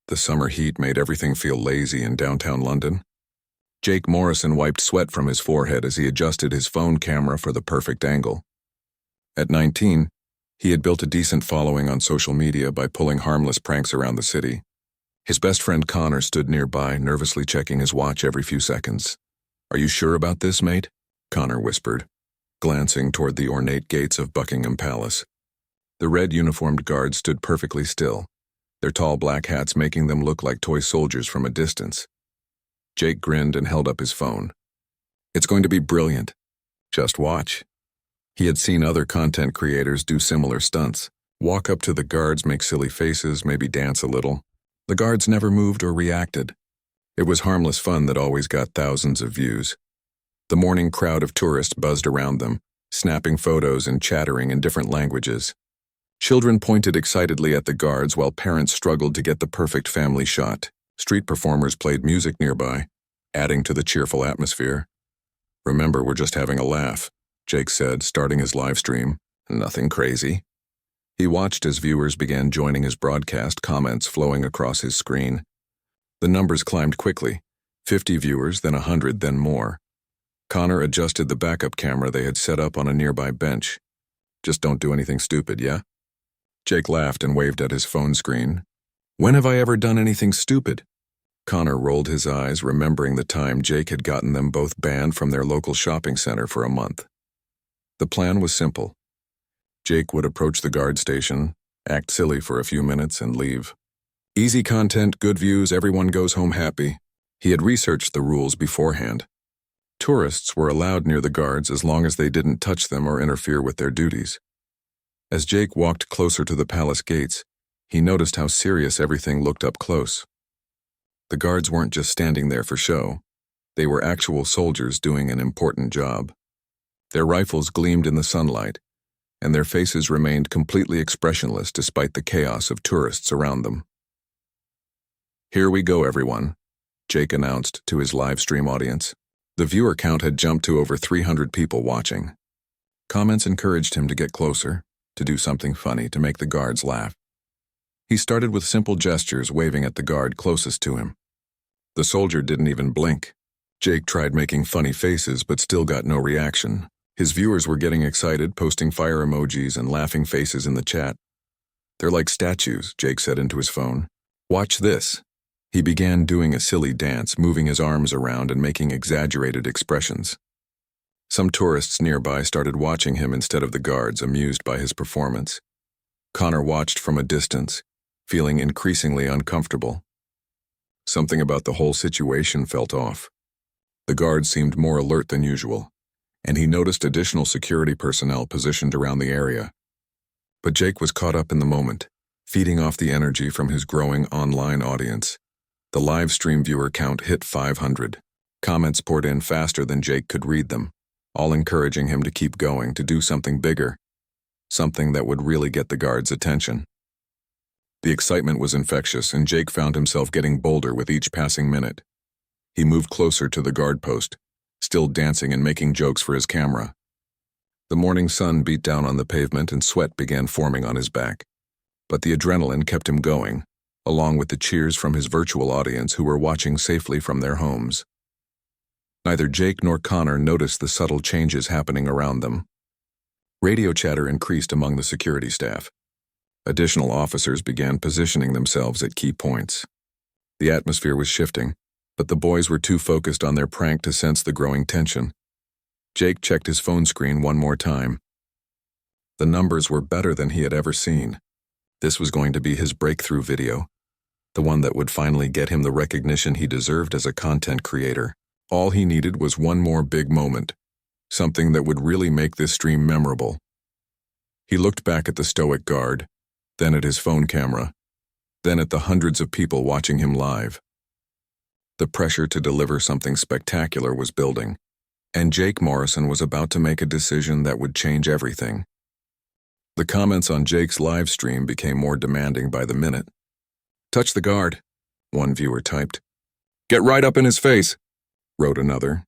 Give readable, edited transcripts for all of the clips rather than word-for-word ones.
The summer heat made everything feel lazy in downtown London. Jake Morrison wiped sweat from his forehead as he adjusted his phone camera for the perfect angle. At 19, he had built a decent following on social media by pulling harmless pranks around the city. His best friend Connor stood nearby, nervously checking his watch every few seconds. "Are you sure about this, mate?" Connor whispered, glancing toward the ornate gates of Buckingham Palace. The red uniformed guards stood perfectly still, their tall black hats making them look like toy soldiers from a distance. Jake grinned and held up his phone. "It's going to be brilliant. Just watch." He had seen other content creators do similar stunts. Walk up to the guards, make silly faces, maybe dance a little. The guards never moved or reacted. It was harmless fun that always got thousands of views. The morning crowd of tourists buzzed around them, snapping photos and chattering in different languages. Children pointed excitedly at the guards while parents struggled to get the perfect family shot. Street performers played music nearby, adding to the cheerful atmosphere. "Remember, we're just having a laugh," Jake said, starting his live stream. "Nothing crazy." He watched as viewers began joining his broadcast, comments flowing across his screen. The numbers climbed quickly, 50 viewers, then 100, then more. Connor adjusted the backup camera they had set up on a nearby bench. "Just don't do anything stupid, yeah?" Jake laughed and waved at his phone screen. "When have I ever done anything stupid?" Connor rolled his eyes, remembering the time Jake had gotten them both banned from their local shopping center for a month. The plan was simple. Jake would approach the guard station, act silly for a few minutes, and leave. Easy content, good views, everyone goes home happy. He had researched the rules beforehand. Tourists were allowed near the guards as long as they didn't touch them or interfere with their duties. As Jake walked closer to the palace gates, he noticed how serious everything looked up close. The guards weren't just standing there for show. They were actual soldiers doing an important job. Their rifles gleamed in the sunlight, and their faces remained completely expressionless despite the chaos of tourists around them. "Here we go, everyone," Jake announced to his live stream audience. The viewer count had jumped to over 300 people watching. Comments encouraged him to get closer, to do something funny to make the guards laugh. He started with simple gestures, waving at the guard closest to him. The soldier didn't even blink. Jake tried making funny faces but still got no reaction. His viewers were getting excited, posting fire emojis and laughing faces in the chat. "They're like statues," Jake said into his phone. "Watch this." He began doing a silly dance, moving his arms around and making exaggerated expressions. Some tourists nearby started watching him instead of the guards, amused by his performance. Connor watched from a distance, feeling increasingly uncomfortable. Something about the whole situation felt off. The guards seemed more alert than usual, and he noticed additional security personnel positioned around the area. But Jake was caught up in the moment, feeding off the energy from his growing online audience. The live stream viewer count hit 500. Comments poured in faster than Jake could read them, all encouraging him to keep going, to do something bigger, something that would really get the guards' attention. The excitement was infectious, and Jake found himself getting bolder with each passing minute. He moved closer to the guard post, still dancing and making jokes for his camera. The morning sun beat down on the pavement and sweat began forming on his back. But the adrenaline kept him going, along with the cheers from his virtual audience who were watching safely from their homes. Neither Jake nor Connor noticed the subtle changes happening around them. Radio chatter increased among the security staff. Additional officers began positioning themselves at key points. The atmosphere was shifting, but the boys were too focused on their prank to sense the growing tension. Jake checked his phone screen one more time. The numbers were better than he had ever seen. This was going to be his breakthrough video, the one that would finally get him the recognition he deserved as a content creator. All he needed was one more big moment, something that would really make this stream memorable. He looked back at the stoic guard, then at his phone camera, then at the hundreds of people watching him live. The pressure to deliver something spectacular was building, and Jake Morrison was about to make a decision that would change everything. The comments on Jake's live stream became more demanding by the minute. "Touch the guard," one viewer typed. "Get right up in his face," wrote another.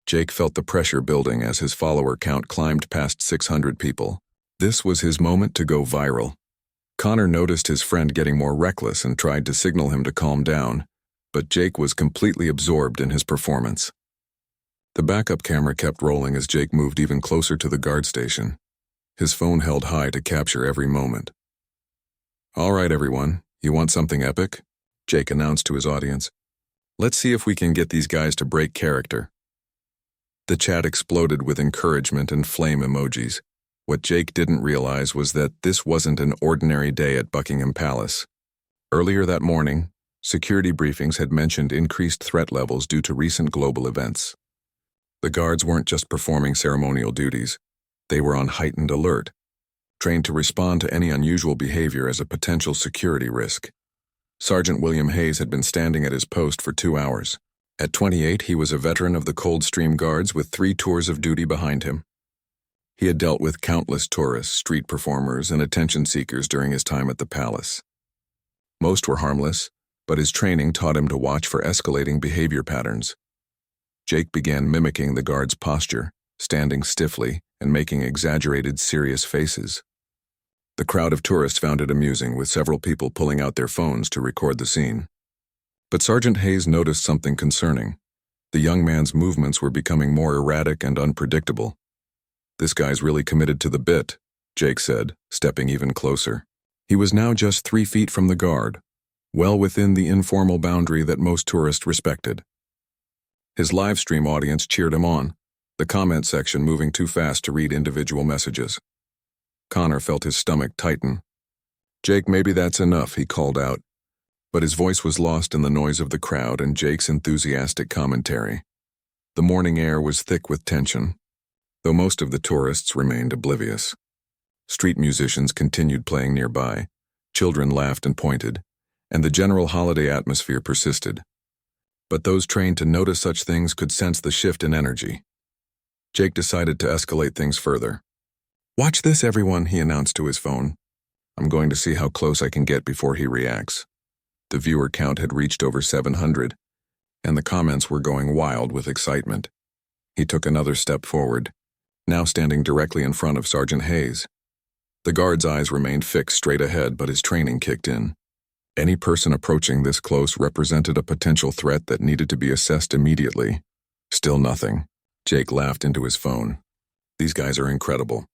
Jake felt the pressure building as his follower count climbed past 600 people. This was his moment to go viral. Connor noticed his friend getting more reckless and tried to signal him to calm down, but Jake was completely absorbed in his performance. The backup camera kept rolling as Jake moved even closer to the guard station, his phone held high to capture every moment. "All right, everyone, you want something epic?" Jake announced to his audience. "Let's see if we can get these guys to break character." The chat exploded with encouragement and flame emojis. What Jake didn't realize was that this wasn't an ordinary day at Buckingham Palace. Earlier that morning, security briefings had mentioned increased threat levels due to recent global events. The guards weren't just performing ceremonial duties. They were on heightened alert, trained to respond to any unusual behavior as a potential security risk. Sergeant William Hayes had been standing at his post for 2 hours. At 28, he was a veteran of the Coldstream Guards with 3 tours of duty behind him. He had dealt with countless tourists, street performers, and attention seekers during his time at the palace. Most were harmless, but his training taught him to watch for escalating behavior patterns. Jake began mimicking the guard's posture, standing stiffly and making exaggerated, serious faces. The crowd of tourists found it amusing, with several people pulling out their phones to record the scene. But Sergeant Hayes noticed something concerning. The young man's movements were becoming more erratic and unpredictable. "This guy's really committed to the bit," Jake said, stepping even closer. He was now just 3 feet from the guard, well within the informal boundary that most tourists respected. His live stream audience cheered him on, the comment section moving too fast to read individual messages. Connor felt his stomach tighten. "Jake, maybe that's enough," he called out, but his voice was lost in the noise of the crowd and Jake's enthusiastic commentary. The morning air was thick with tension, though most of the tourists remained oblivious. Street musicians continued playing nearby, children laughed and pointed, and the general holiday atmosphere persisted. But those trained to notice such things could sense the shift in energy. Jake decided to escalate things further. "Watch this, everyone," he announced to his phone. "I'm going to see how close I can get before he reacts." The viewer count had reached over 700, and the comments were going wild with excitement. He took another step forward, now standing directly in front of Sergeant Hayes. The guard's eyes remained fixed straight ahead, but his training kicked in. Any person approaching this close represented a potential threat that needed to be assessed immediately. Still nothing. Jake laughed into his phone. "These guys are incredible.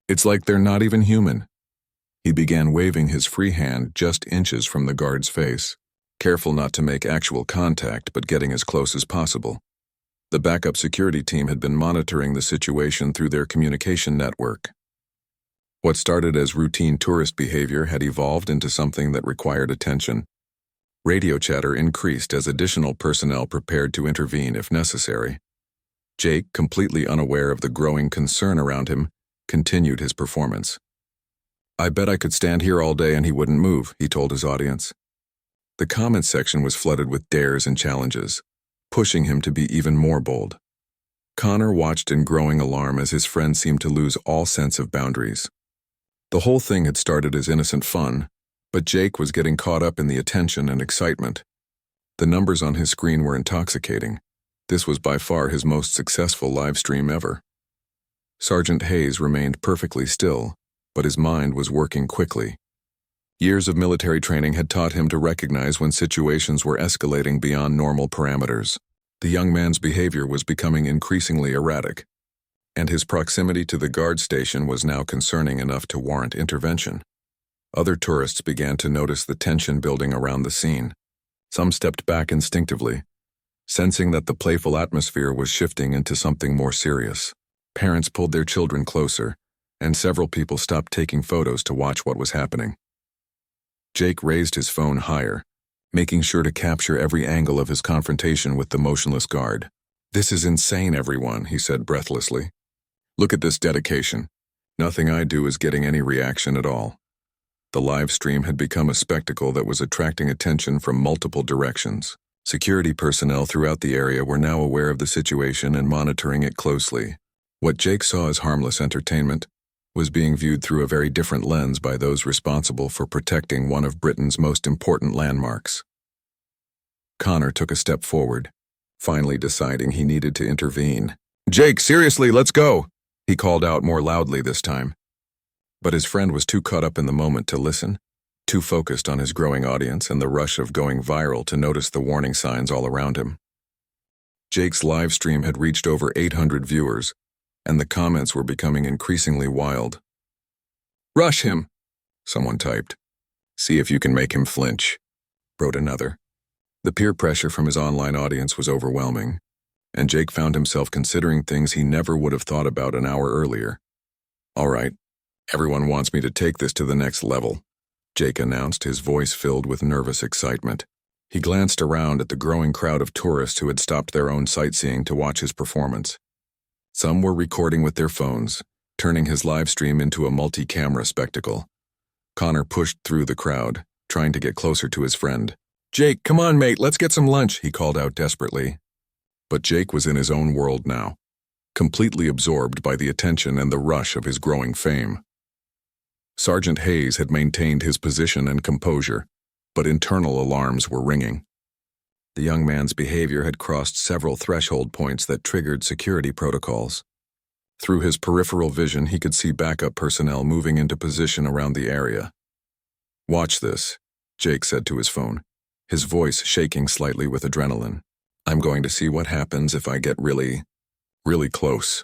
It's like they're not even human." He began waving his free hand just inches from the guard's face, careful not to make actual contact but getting as close as possible. The backup security team had been monitoring the situation through their communication network. What started as routine tourist behavior had evolved into something that required attention. Radio chatter increased as additional personnel prepared to intervene if necessary. Jake, completely unaware of the growing concern around him, continued his performance. "I bet I could stand here all day and he wouldn't move," he told his audience. The comment section was flooded with dares and challenges, pushing him to be even more bold. Connor watched in growing alarm as his friend seemed to lose all sense of boundaries. The whole thing had started as innocent fun, but Jake was getting caught up in the attention and excitement. The numbers on his screen were intoxicating. This was by far his most successful live stream ever. Sergeant Hayes remained perfectly still, but his mind was working quickly. Years of military training had taught him to recognize when situations were escalating beyond normal parameters. The young man's behavior was becoming increasingly erratic, and his proximity to the guard station was now concerning enough to warrant intervention. Other tourists began to notice the tension building around the scene. Some stepped back instinctively, sensing that the playful atmosphere was shifting into something more serious. Parents pulled their children closer, and several people stopped taking photos to watch what was happening. Jake raised his phone higher, making sure to capture every angle of his confrontation with the motionless guard. "This is insane, everyone," he said breathlessly. "Look at this dedication. Nothing I do is getting any reaction at all." The live stream had become a spectacle that was attracting attention from multiple directions. Security personnel throughout the area were now aware of the situation and monitoring it closely. What Jake saw as harmless entertainment was being viewed through a very different lens by those responsible for protecting one of Britain's most important landmarks. Connor took a step forward, finally deciding he needed to intervene. "Jake, seriously, let's go!" he called out more loudly this time. But his friend was too caught up in the moment to listen. too focused on his growing audience and the rush of going viral to notice the warning signs all around him. Jake's live stream had reached over 800 viewers, and the comments were becoming increasingly wild. "Rush him," someone typed. "See if you can make him flinch," wrote another. The peer pressure from his online audience was overwhelming, and Jake found himself considering things he never would have thought about an hour earlier. "All right, everyone wants me to take this to the next level," Jake announced, his voice filled with nervous excitement. He glanced around at the growing crowd of tourists who had stopped their own sightseeing to watch his performance. Some were recording with their phones, turning his live stream into a multi-camera spectacle. Connor pushed through the crowd, trying to get closer to his friend. "Jake, come on, mate, let's get some lunch," he called out desperately. But Jake was in his own world now, completely absorbed by the attention and the rush of his growing fame. Sergeant Hayes had maintained his position and composure, but internal alarms were ringing. The young man's behavior had crossed several threshold points that triggered security protocols. Through his peripheral vision, he could see backup personnel moving into position around the area. "Watch this," Jake said to his phone, his voice shaking slightly with adrenaline. "I'm going to see what happens if I get really close."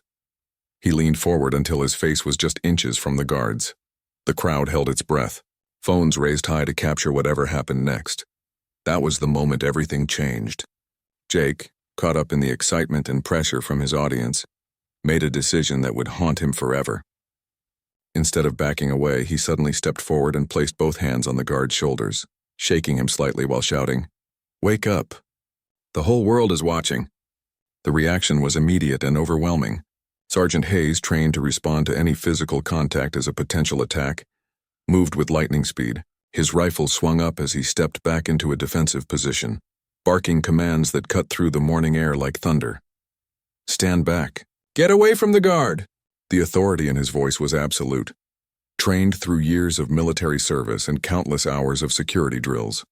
He leaned forward until his face was just inches from the guards. The crowd held its breath, phones raised high to capture whatever happened next. That was the moment everything changed. Jake, caught up in the excitement and pressure from his audience, made a decision that would haunt him forever. Instead of backing away, he suddenly stepped forward and placed both hands on the guard's shoulders, shaking him slightly while shouting, "Wake up. The whole world is watching." The reaction was immediate and overwhelming. Sergeant Hayes, trained to respond to any physical contact as a potential attack, moved with lightning speed. His rifle swung up as he stepped back into a defensive position, barking commands that cut through the morning air like thunder. "Stand back. Get away from the guard." The authority in his voice was absolute, trained through years of military service and countless hours of security drills.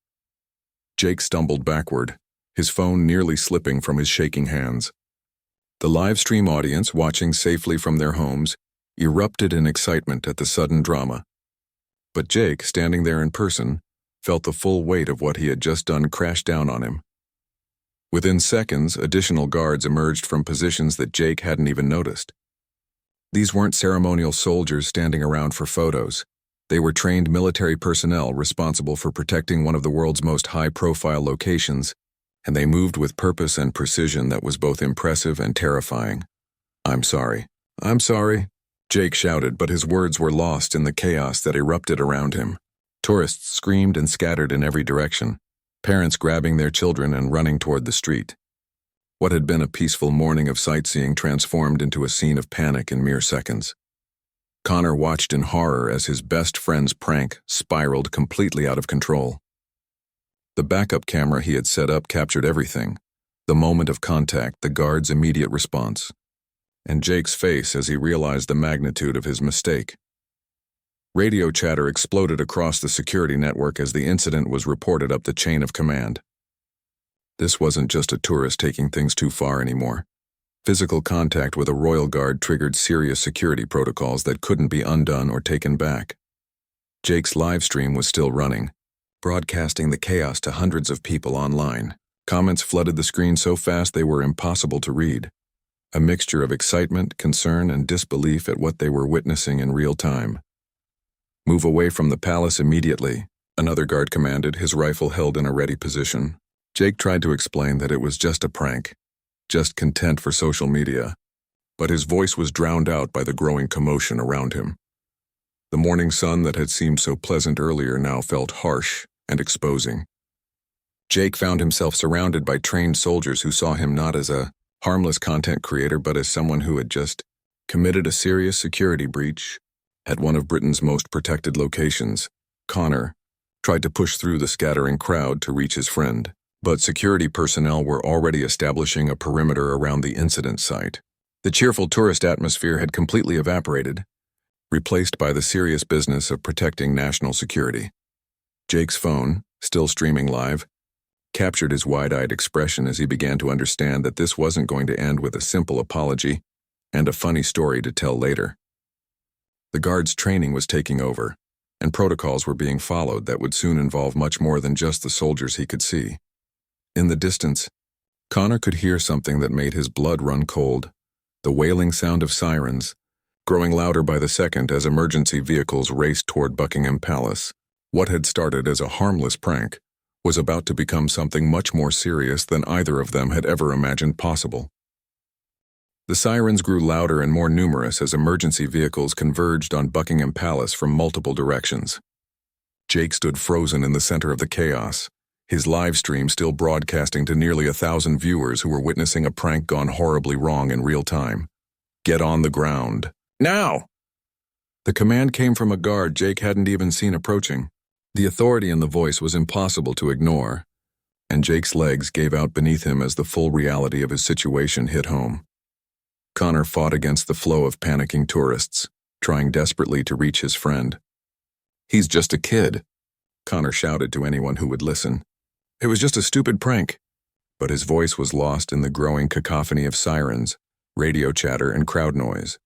Jake stumbled backward, his phone nearly slipping from his shaking hands. The live stream audience, watching safely from their homes, erupted in excitement at the sudden drama. But Jake, standing there in person, felt the full weight of what he had just done crash down on him. Within seconds, additional guards emerged from positions that Jake hadn't even noticed. These weren't ceremonial soldiers standing around for photos. They were trained military personnel responsible for protecting one of the world's most high-profile locations, and they moved with purpose and precision that was both impressive and terrifying. I'm sorry, Jake shouted, but his words were lost in the chaos that erupted around him. Tourists screamed and scattered in every direction, parents grabbing their children and running toward the street. What had been a peaceful morning of sightseeing transformed into a scene of panic in mere seconds. Connor watched in horror as his best friend's prank spiraled completely out of control. The backup camera he had set up captured everything: the moment of contact, the guard's immediate response, and Jake's face as he realized the magnitude of his mistake. Radio chatter exploded across the security network as the incident was reported up the chain of command. This wasn't just a tourist taking things too far anymore. Physical contact with a royal guard triggered serious security protocols that couldn't be undone or taken back. Jake's live stream was still running, broadcasting the chaos to hundreds of people online. Comments flooded the screen so fast they were impossible to read. A mixture of excitement, concern, and disbelief at what they were witnessing in real time. "Move away from the palace immediately," another guard commanded, his rifle held in a ready position. Jake tried to explain that it was just a prank, just content for social media, but his voice was drowned out by the growing commotion around him. The morning sun that had seemed so pleasant earlier now felt harsh and exposing. Jake found himself surrounded by trained soldiers who saw him not as a harmless content creator but as someone who had just committed a serious security breach at one of Britain's most protected locations. Connor tried to push through the scattering crowd to reach his friend, but security personnel were already establishing a perimeter around the incident site. The cheerful tourist atmosphere had completely evaporated, replaced by the serious business of protecting national security. Jake's phone, still streaming live, captured his wide-eyed expression as he began to understand that this wasn't going to end with a simple apology and a funny story to tell later. The guard's training was taking over, and protocols were being followed that would soon involve much more than just the soldiers he could see. In the distance, Connor could hear something that made his blood run cold, the wailing sound of sirens, growing louder by the second as emergency vehicles raced toward Buckingham Palace. What had started as a harmless prank was about to become something much more serious than either of them had ever imagined possible. The sirens grew louder and more numerous as emergency vehicles converged on Buckingham Palace from multiple directions. Jake stood frozen in the center of the chaos, his live stream still broadcasting to nearly 1,000 viewers who were witnessing a prank gone horribly wrong in real time. "Get on the ground. Now!" The command came from a guard Jake hadn't even seen approaching. The authority in the voice was impossible to ignore, and Jake's legs gave out beneath him as the full reality of his situation hit home. Connor fought against the flow of panicking tourists, trying desperately to reach his friend. "He's just a kid," Connor shouted to anyone who would listen. "It was just a stupid prank." But his voice was lost in the growing cacophony of sirens, radio chatter, and crowd noise.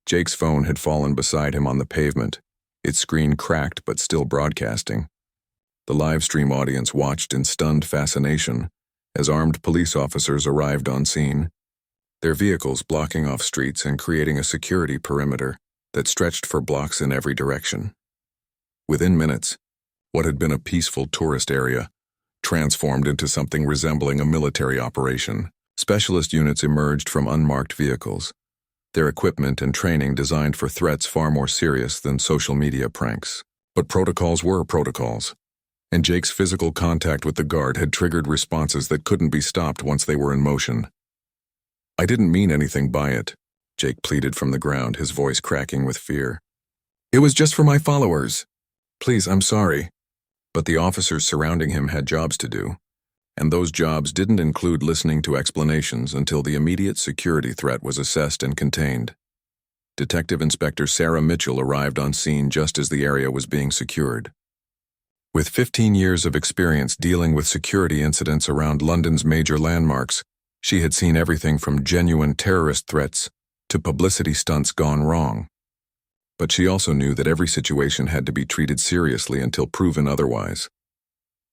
Jake's phone had fallen beside him on the pavement, its screen cracked but still broadcasting. The live stream audience watched in stunned fascination as armed police officers arrived on scene, their vehicles blocking off streets and creating a security perimeter that stretched for blocks in every direction. Within minutes, what had been a peaceful tourist area transformed into something resembling a military operation. Specialist units emerged from unmarked vehicles, their equipment and training designed for threats far more serious than social media pranks. But protocols were protocols, and Jake's physical contact with the guard had triggered responses that couldn't be stopped once they were in motion. "I didn't mean anything by it," Jake pleaded from the ground, his voice cracking with fear. "It was just for my followers. Please, I'm sorry." But the officers surrounding him had jobs to do, and those jobs didn't include listening to explanations until the immediate security threat was assessed and contained. Detective Inspector Sarah Mitchell arrived on scene just as the area was being secured. With 15 years of experience dealing with security incidents around London's major landmarks, she had seen everything from genuine terrorist threats to publicity stunts gone wrong. But she also knew that every situation had to be treated seriously until proven otherwise.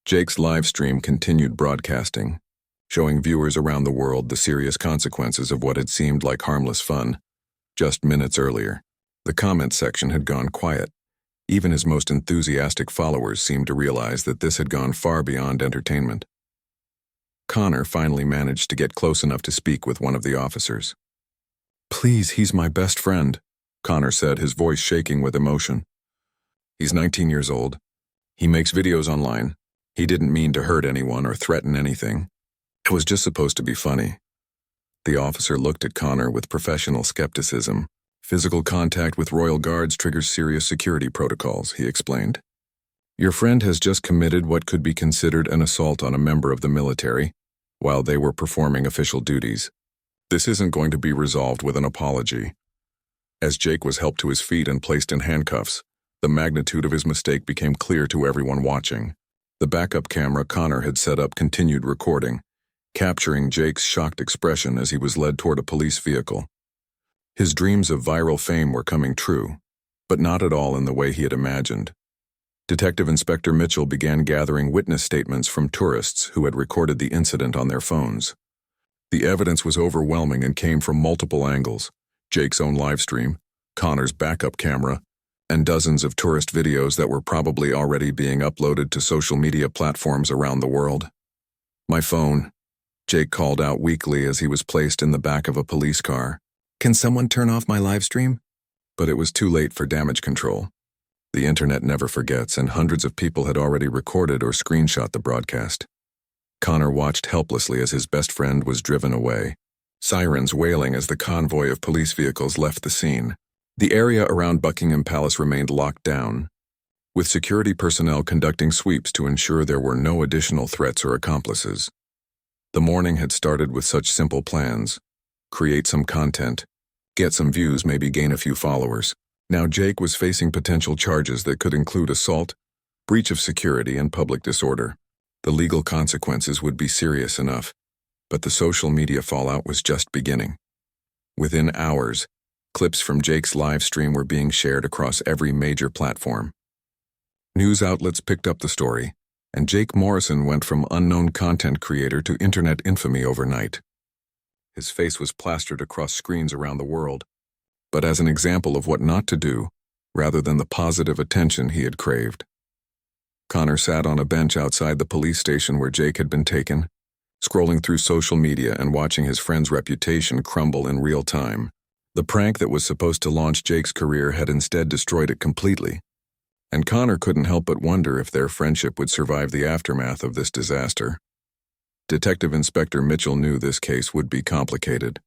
Jake's live stream continued broadcasting, showing viewers around the world the serious consequences of what had seemed like harmless fun. Just minutes earlier, the comment section had gone quiet. Even his most enthusiastic followers seemed to realize that this had gone far beyond entertainment. Connor finally managed to get close enough to speak with one of the officers. "Please, he's my best friend," Connor said, his voice shaking with emotion. "He's 19 years old. He makes videos online. He didn't mean to hurt anyone or threaten anything. It was just supposed to be funny." The officer looked at Connor with professional skepticism. "Physical contact with royal guards triggers serious security protocols," he explained. "Your friend has just committed what could be considered an assault on a member of the military while they were performing official duties. This isn't going to be resolved with an apology." As Jake was helped to his feet and placed in handcuffs, the magnitude of his mistake became clear to everyone watching. The backup camera Connor had set up continued recording, capturing Jake's shocked expression as he was led toward a police vehicle. His dreams of viral fame were coming true, but not at all in the way he had imagined. Detective Inspector Mitchell began gathering witness statements from tourists who had recorded the incident on their phones. The evidence was overwhelming and came from multiple angles: Jake's own live stream, Connor's backup camera, and dozens of tourist videos that were probably already being uploaded to social media platforms around the world. "My phone," Jake called out weakly as he was placed in the back of a police car. "Can someone turn off my live stream?" But it was too late for damage control. The internet never forgets, and hundreds of people had already recorded or screenshot the broadcast. Connor watched helplessly as his best friend was driven away, sirens wailing as the convoy of police vehicles left the scene. The area around Buckingham Palace remained locked down, with security personnel conducting sweeps to ensure there were no additional threats or accomplices. The morning had started with such simple plans: create some content, get some views, maybe gain a few followers. Now Jake was facing potential charges that could include assault, breach of security, and public disorder. The legal consequences would be serious enough, but the social media fallout was just beginning. Within hours, clips from Jake's live stream were being shared across every major platform. News outlets picked up the story, and Jake Morrison went from unknown content creator to internet infamy overnight. His face was plastered across screens around the world, but as an example of what not to do, rather than the positive attention he had craved. Connor sat on a bench outside the police station where Jake had been taken, scrolling through social media and watching his friend's reputation crumble in real time. The prank that was supposed to launch Jake's career had instead destroyed it completely, and Connor couldn't help but wonder if their friendship would survive the aftermath of this disaster. Detective Inspector Mitchell knew this case would be complicated.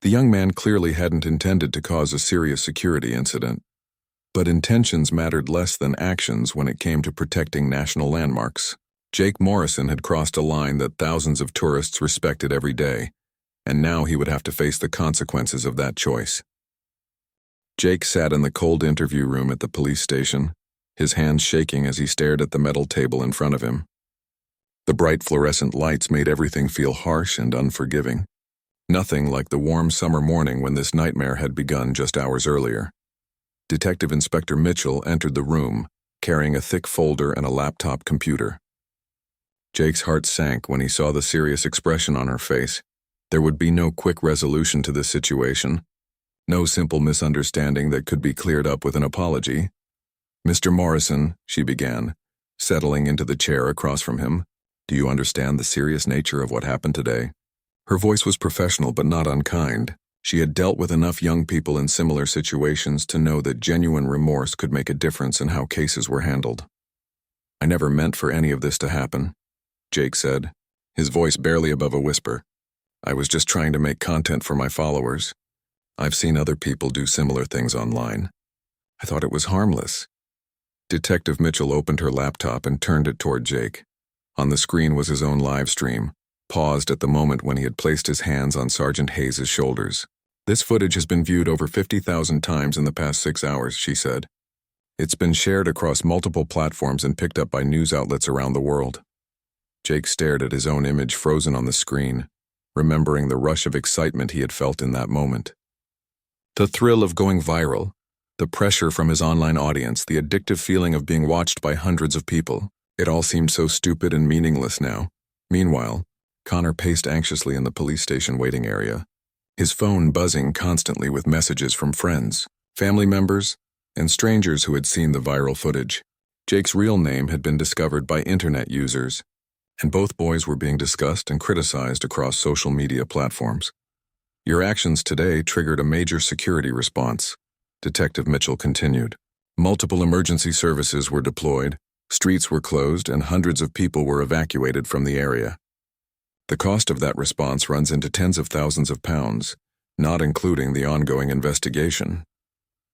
The young man clearly hadn't intended to cause a serious security incident, but intentions mattered less than actions when it came to protecting national landmarks. Jake Morrison had crossed a line that thousands of tourists respected every day, and now he would have to face the consequences of that choice. Jake sat in the cold interview room at the police station, his hands shaking as he stared at the metal table in front of him. The bright fluorescent lights made everything feel harsh and unforgiving. Nothing like the warm summer morning when this nightmare had begun just hours earlier. Detective Inspector Mitchell entered the room, carrying a thick folder and a laptop computer. Jake's heart sank when he saw the serious expression on her face. There would be no quick resolution to this situation, no simple misunderstanding that could be cleared up with an apology. "Mr. Morrison," she began, settling into the chair across from him, "do you understand the serious nature of what happened today?" Her voice was professional but not unkind. She had dealt with enough young people in similar situations to know that genuine remorse could make a difference in how cases were handled. "I never meant for any of this to happen," Jake said, his voice barely above a whisper. "I was just trying to make content for my followers. I've seen other people do similar things online. I thought it was harmless." Detective Mitchell opened her laptop and turned it toward Jake. On the screen was his own live stream, paused at the moment when he had placed his hands on Sergeant Hayes' shoulders. "This footage has been viewed over 50,000 times in the past 6 hours, she said. It's been shared across multiple platforms and picked up by news outlets around the world." Jake stared at his own image frozen on the screen, remembering the rush of excitement he had felt in that moment. The thrill of going viral, the pressure from his online audience, the addictive feeling of being watched by hundreds of people. It all seemed so stupid and meaningless now. Meanwhile, Connor paced anxiously in the police station waiting area, his phone buzzing constantly with messages from friends, family members, and strangers who had seen the viral footage. Jake's real name had been discovered by internet users, and both boys were being discussed and criticized across social media platforms. "Your actions today triggered a major security response," Detective Mitchell continued. "Multiple emergency services were deployed, streets were closed, and hundreds of people were evacuated from the area. The cost of that response runs into tens of thousands of pounds, not including the ongoing investigation."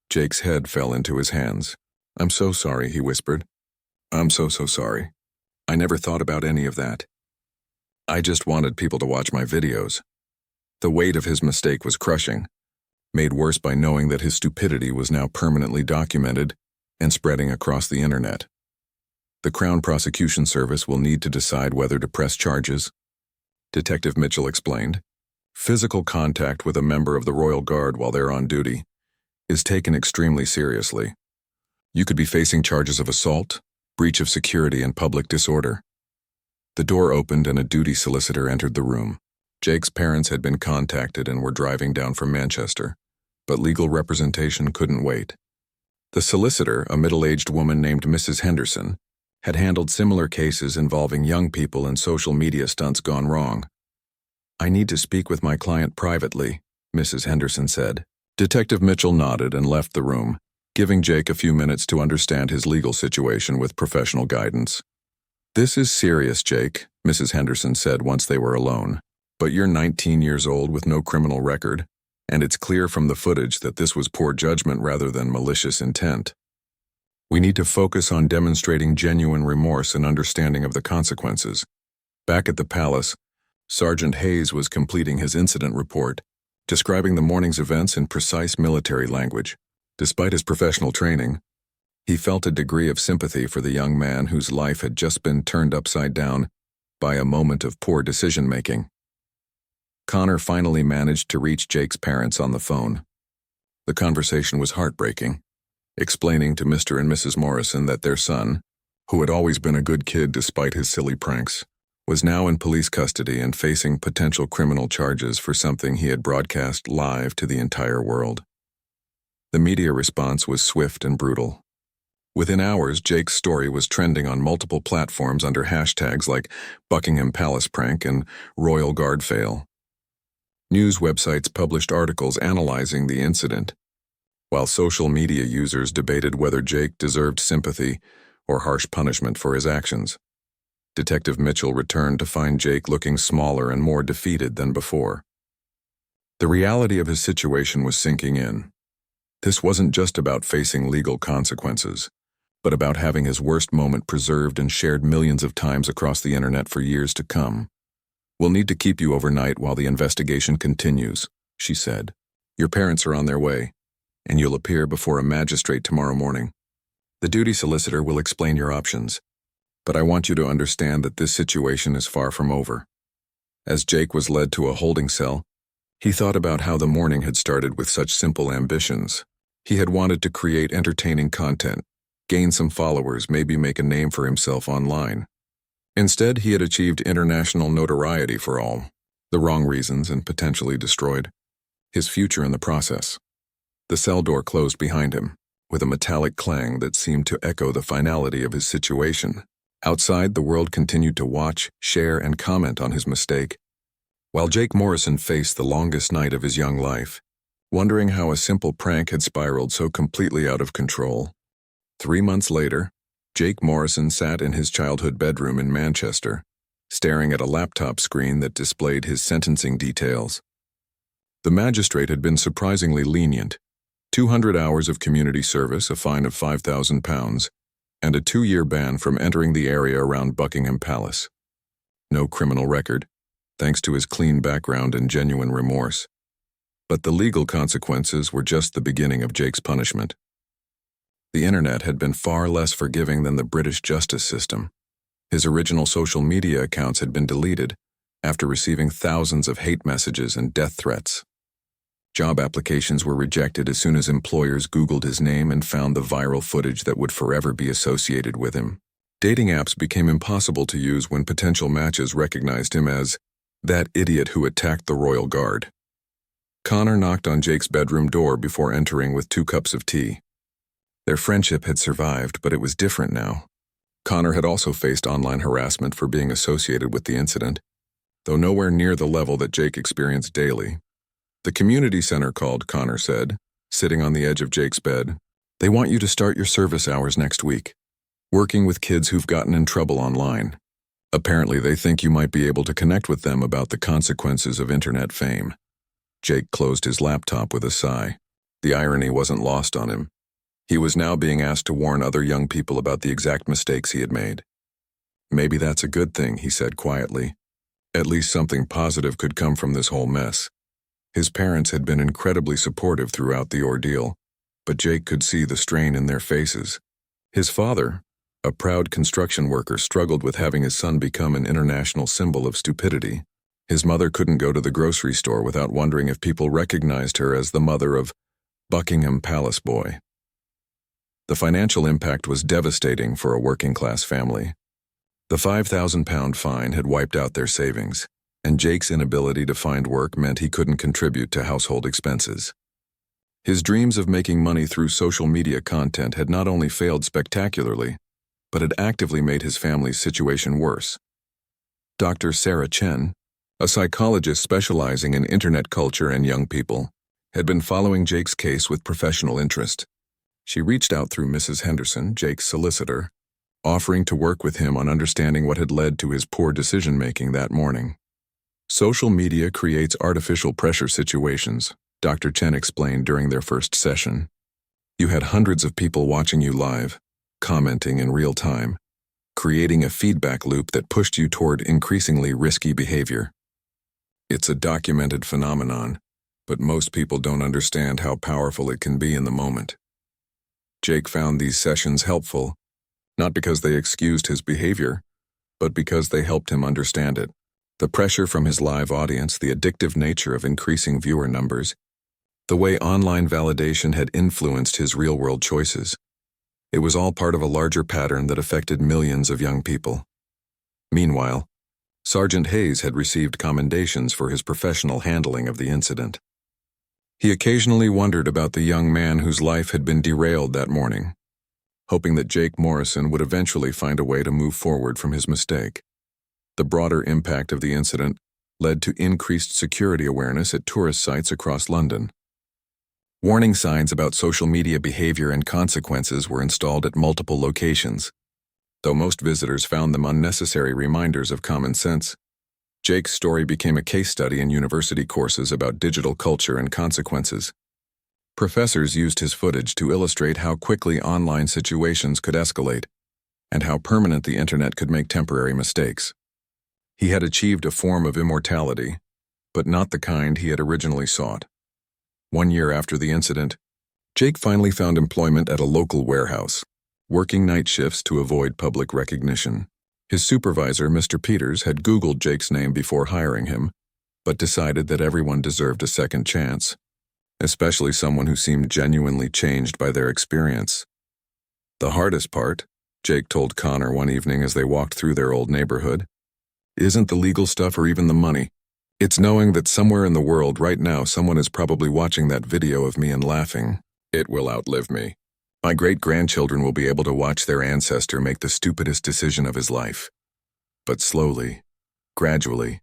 Jake's head fell into his hands. "I'm so sorry," he whispered. "I'm so sorry. I never thought about any of that. I just wanted people to watch my videos." The weight of his mistake was crushing, made worse by knowing that his stupidity was now permanently documented and spreading across the internet. "The Crown Prosecution Service will need to decide whether to press charges," Detective Mitchell explained. "Physical contact with a member of the Royal Guard while they're on duty is taken extremely seriously. You could be facing charges of assault, breach of security, and public disorder." The door opened and a duty solicitor entered the room. Jake's parents had been contacted and were driving down from Manchester, but legal representation couldn't wait. The solicitor, a middle-aged woman named Mrs. Henderson, had handled similar cases involving young people and social media stunts gone wrong. "I need to speak with my client privately," Mrs. Henderson said. Detective Mitchell nodded and left the room, giving Jake a few minutes to understand his legal situation with professional guidance. "This is serious, Jake," Mrs. Henderson said once they were alone. "But you're 19 years old with no criminal record, and it's clear from the footage that this was poor judgment rather than malicious intent. We need to focus on demonstrating genuine remorse and understanding of the consequences." Back at the palace, Sergeant Hayes was completing his incident report, describing the morning's events in precise military language. Despite his professional training, he felt a degree of sympathy for the young man whose life had just been turned upside down by a moment of poor decision-making. Connor finally managed to reach Jake's parents on the phone. The conversation was heartbreaking. explaining to Mr. and Mrs. Morrison that their son, who had always been a good kid despite his silly pranks, was now in police custody and facing potential criminal charges for something he had broadcast live to the entire world. The media response was swift and brutal. Within hours, Jake's story was trending on multiple platforms under hashtags like Buckingham Palace prank and Royal Guard fail. News websites published articles analyzing the incident, while social media users debated whether Jake deserved sympathy or harsh punishment for his actions. Detective Mitchell returned to find Jake looking smaller and more defeated than before. The reality of his situation was sinking in. This wasn't just about facing legal consequences, but about having his worst moment preserved and shared millions of times across the internet for years to come. "We'll need to keep you overnight while the investigation continues," she said. "Your parents are on their way, and you'll appear before a magistrate tomorrow morning. The duty solicitor will explain your options, but I want you to understand that this situation is far from over." As Jake was led to a holding cell, he thought about how the morning had started with such simple ambitions. He had wanted to create entertaining content, gain some followers, maybe make a name for himself online. Instead, he had achieved international notoriety for all the wrong reasons and potentially destroyed his future in the process. The cell door closed behind him, with a metallic clang that seemed to echo the finality of his situation. Outside, the world continued to watch, share, and comment on his mistake, while Jake Morrison faced the longest night of his young life, wondering how a simple prank had spiraled so completely out of control. 3 months later, Jake Morrison sat in his childhood bedroom in Manchester, staring at a laptop screen that displayed his sentencing details. The magistrate had been surprisingly lenient: 200 hours of community service, a fine of £5,000, and a 2-year ban from entering the area around Buckingham Palace. No criminal record, thanks to his clean background and genuine remorse. But the legal consequences were just the beginning of Jake's punishment. The internet had been far less forgiving than the British justice system. His original social media accounts had been deleted after receiving thousands of hate messages and death threats. Job applications were rejected as soon as employers Googled his name and found the viral footage that would forever be associated with him. Dating apps became impossible to use when potential matches recognized him as that idiot who attacked the Royal Guard. Connor knocked on Jake's bedroom door before entering with 2 cups of tea. Their friendship had survived, but it was different now. Connor had also faced online harassment for being associated with the incident, though nowhere near the level that Jake experienced daily. "The community center called," Connor said, sitting on the edge of Jake's bed. "They want you to start your service hours next week, working with kids who've gotten in trouble online. Apparently, they think you might be able to connect with them about the consequences of internet fame." Jake closed his laptop with a sigh. The irony wasn't lost on him. He was now being asked to warn other young people about the exact mistakes he had made. "Maybe that's a good thing," he said quietly. "At least something positive could come from this whole mess." His parents had been incredibly supportive throughout the ordeal, but Jake could see the strain in their faces. His father, a proud construction worker, struggled with having his son become an international symbol of stupidity. His mother couldn't go to the grocery store without wondering if people recognized her as the mother of Buckingham Palace boy. The financial impact was devastating for a working-class family. The £5,000 fine had wiped out their savings, and Jake's inability to find work meant he couldn't contribute to household expenses. His dreams of making money through social media content had not only failed spectacularly, but had actively made his family's situation worse. Dr. Sarah Chen, a psychologist specializing in internet culture and young people, had been following Jake's case with professional interest. She reached out through Mrs. Henderson, Jake's solicitor, offering to work with him on understanding what had led to his poor decision-making that morning. "Social media creates artificial pressure situations," Dr. Chen explained during their first session. "You had hundreds of people watching you live, commenting in real time, creating a feedback loop that pushed you toward increasingly risky behavior. It's a documented phenomenon, but most people don't understand how powerful it can be in the moment." Jake found these sessions helpful, not because they excused his behavior, but because they helped him understand it. The pressure from his live audience, the addictive nature of increasing viewer numbers, the way online validation had influenced his real-world choices. It was all part of a larger pattern that affected millions of young people. Meanwhile, Sergeant Hayes had received commendations for his professional handling of the incident. He occasionally wondered about the young man whose life had been derailed that morning, hoping that Jake Morrison would eventually find a way to move forward from his mistake. The broader impact of the incident led to increased security awareness at tourist sites across London. Warning signs about social media behavior and consequences were installed at multiple locations. Though most visitors found them unnecessary reminders of common sense, Jake's story became a case study in university courses about digital culture and consequences. Professors used his footage to illustrate how quickly online situations could escalate and how permanent the internet could make temporary mistakes. He had achieved a form of immortality, but not the kind he had originally sought. 1 year after the incident, Jake finally found employment at a local warehouse, working night shifts to avoid public recognition. His supervisor, Mr. Peters, had Googled Jake's name before hiring him, but decided that everyone deserved a second chance, especially someone who seemed genuinely changed by their experience. The hardest part, Jake told Connor one evening as they walked through their old neighborhood, isn't the legal stuff or even the money. It's knowing that somewhere in the world right now someone is probably watching that video of me and laughing. It will outlive me. My great-grandchildren will be able to watch their ancestor make the stupidest decision of his life. But slowly, gradually,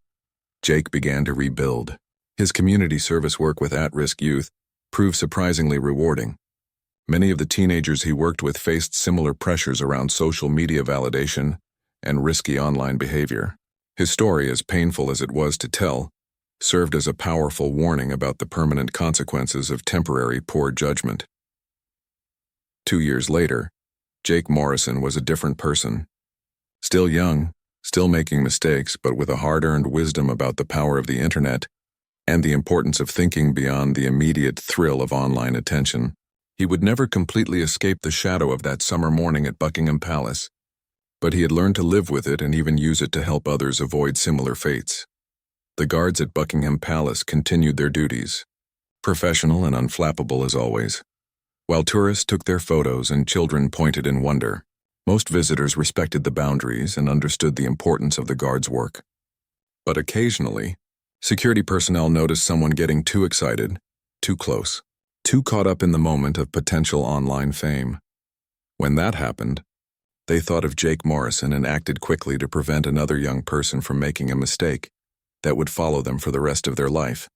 Jake began to rebuild. His community service work with at-risk youth proved surprisingly rewarding. Many of the teenagers he worked with faced similar pressures around social media validation and risky online behavior. His story, as painful as it was to tell, served as a powerful warning about the permanent consequences of temporary poor judgment. 2 years later, Jake Morrison was a different person. Still young, still making mistakes, but with a hard-earned wisdom about the power of the internet and the importance of thinking beyond the immediate thrill of online attention. He would never completely escape the shadow of that summer morning at Buckingham Palace, but he had learned to live with it and even use it to help others avoid similar fates. The guards at Buckingham Palace continued their duties, professional and unflappable as always. While tourists took their photos and children pointed in wonder, most visitors respected the boundaries and understood the importance of the guards' work. But occasionally, security personnel noticed someone getting too excited, too close, too caught up in the moment of potential online fame. When that happened, they thought of Jake Morrison and acted quickly to prevent another young person from making a mistake that would follow them for the rest of their life.